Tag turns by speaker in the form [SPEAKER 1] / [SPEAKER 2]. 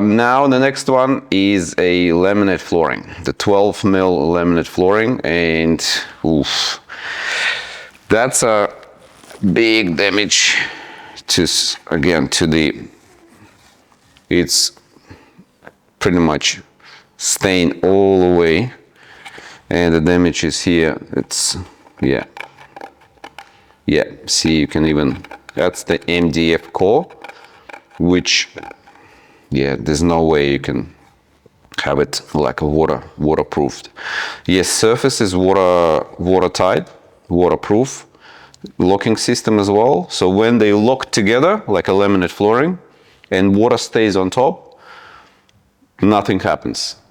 [SPEAKER 1] Now the next one is a laminate flooring, the 12 mil laminate flooring, and oof, that's a big damage to it's pretty much stained all the way, and the damage is here. It's yeah, see, you can even, that's the MDF core, which there's no way you can have it like a waterproofed. Yes, surface is watertight, waterproof, locking system as well. So when they lock together like a laminate flooring and water stays on top, nothing happens.